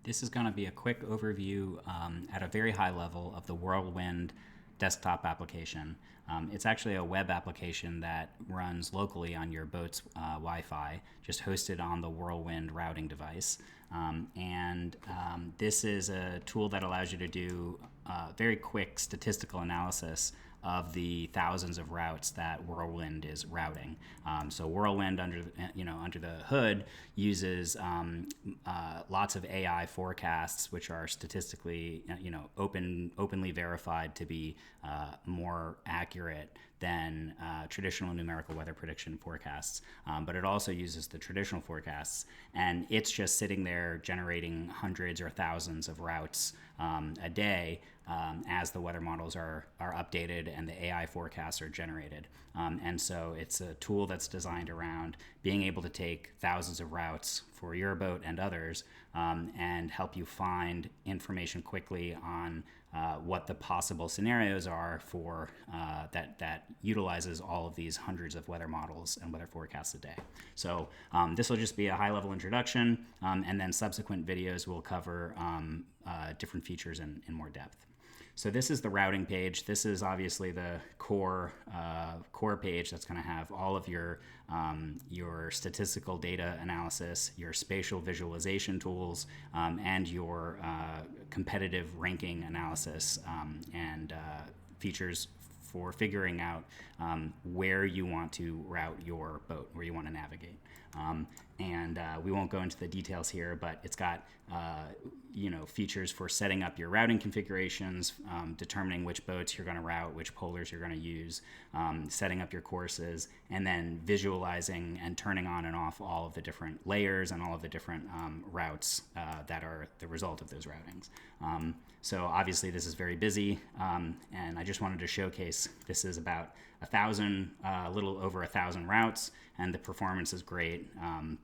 This is going to be a quick overview at a very high level of the Whirlwind desktop application. It's actually a web application that runs locally on your boat's Wi-Fi, just hosted on the Whirlwind routing device. This is a tool that allows you to do very quick statistical analysis of the thousands of routes that Whirlwind is routing. So Whirlwind, under the hood, uses lots of AI forecasts, which are statistically openly verified to be more accurate than traditional numerical weather prediction forecasts. But it also uses the traditional forecasts, and it's just sitting there generating hundreds or thousands of routes a day as the weather models are updated and the AI forecasts are generated. And so it's a tool that's designed around being able to take thousands of routes for your boat and others and help you find information quickly on what the possible scenarios are for that utilizes all of these hundreds of weather models and weather forecasts a day. So this will just be a high-level introduction, and then subsequent videos will cover different features in more depth. So this is the routing page. This is obviously the core page that's going to have all of your statistical data analysis, your spatial visualization tools, and your competitive ranking analysis and features for figuring out where you want to route your boat, where you want to navigate. We won't go into the details here, but it's got features for setting up your routing configurations, determining which boats you're going to route, which polars you're going to use, setting up your courses, and then visualizing and turning on and off all of the different layers and all of the different routes that are the result of those routings. So obviously this is very busy, and I just wanted to showcase this is about a little over 1,000 routes, and the performance is great.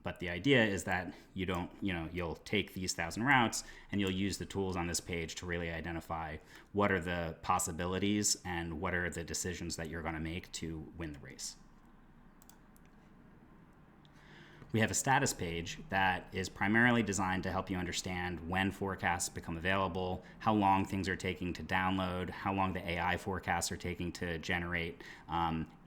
But the idea is that you'll take these 1,000 routes and you'll use the tools on this page to really identify what are the possibilities and what are the decisions that you're going to make to win the race. We have a status page that is primarily designed to help you understand when forecasts become available, how long things are taking to download, how long the AI forecasts are taking to generate,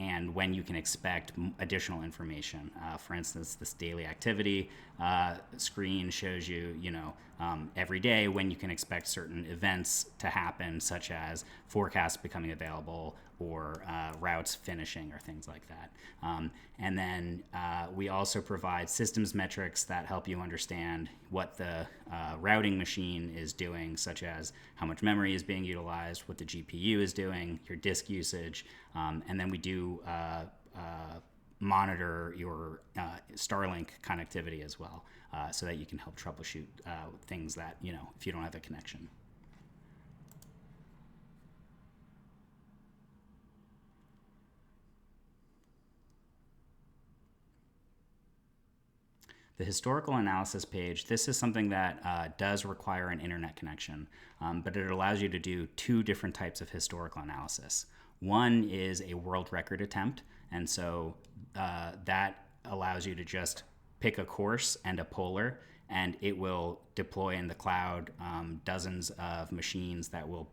and when you can expect additional information. For instance, this daily activity screen shows you, every day when you can expect certain events to happen, such as forecasts becoming available or routes finishing or things like that. And then we also provide systems metrics that help you understand what the routing machine is doing, such as how much memory is being utilized, what the GPU is doing, your disk usage, and then we do monitor your Starlink connectivity as well, so that you can help troubleshoot things that, if you don't have a connection. The historical analysis page, this is something that does require an internet connection, but it allows you to do two different types of historical analysis. One is a world record attempt, and so that allows you to just pick a course and a polar, and it will deploy in the cloud dozens of machines that will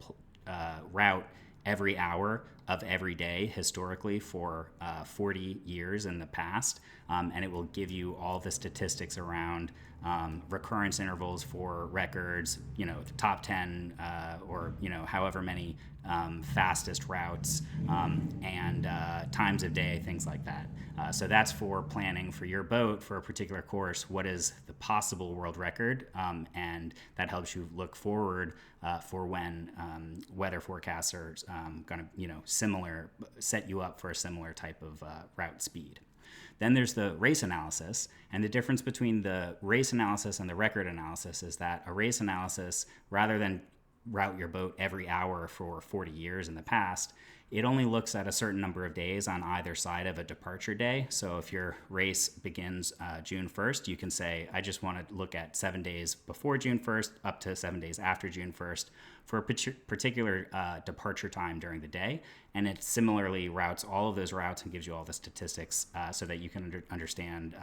route every hour of every day historically for 40 years in the past, and it will give you all the statistics around recurrence intervals for records, the top 10 or however many fastest routes, and times of day, things like that. So that's for planning for your boat for a particular course. What is the possible world record? And that helps you look forward for when weather forecasts are going to set you up for a similar type of route speed. Then there's the race analysis, and the difference between the race analysis and the record analysis is that a race analysis, rather than route your boat every hour for 40 years in the past, it only looks at a certain number of days on either side of a departure day. So if your race begins June 1st, you can say, I just want to look at 7 days before June 1st up to 7 days after June 1st for a particular departure time during the day. And it similarly routes all of those routes and gives you all the statistics so that you can understand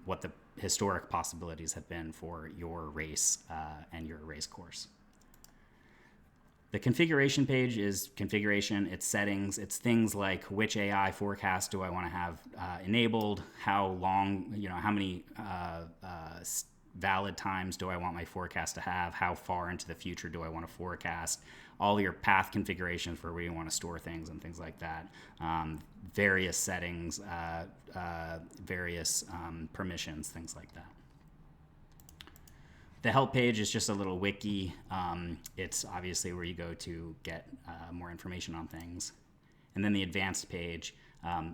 what the historic possibilities have been for your race and your race course. The configuration page is configuration, it's settings, it's things like which AI forecast do I want to have enabled, how long, how many valid times do I want my forecast to have, how far into the future do I want to forecast, all your path configurations for where you want to store things and things like that, various settings, various permissions, things like that. The help page is just a little wiki. It's obviously where you go to get more information on things. And then the advanced page,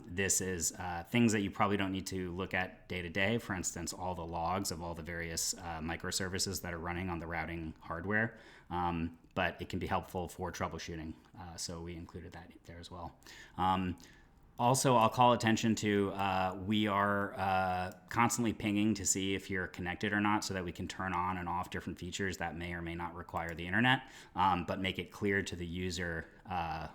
this is things that you probably don't need to look at day to day. For instance, all the logs of all the various microservices that are running on the routing hardware. But it can be helpful for troubleshooting. So we included that there as well. Also, I'll call attention to we are constantly pinging to see if you're connected or not so that we can turn on and off different features that may or may not require the internet, but make it clear to the user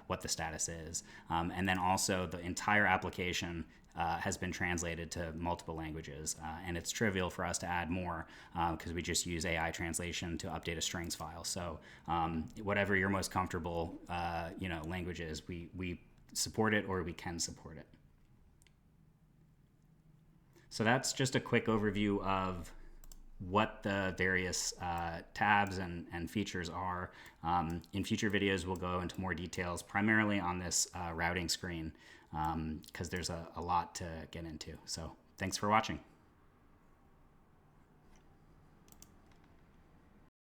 what the status is. And then also the entire application has been translated to multiple languages. And it's trivial for us to add more because we just use AI translation to update a strings file. So whatever your most comfortable language is, we support it or we can support it. So that's just a quick overview of what the various tabs and features are. In future videos, we'll go into more details, primarily on this routing screen, because there's a lot to get into. So thanks for watching.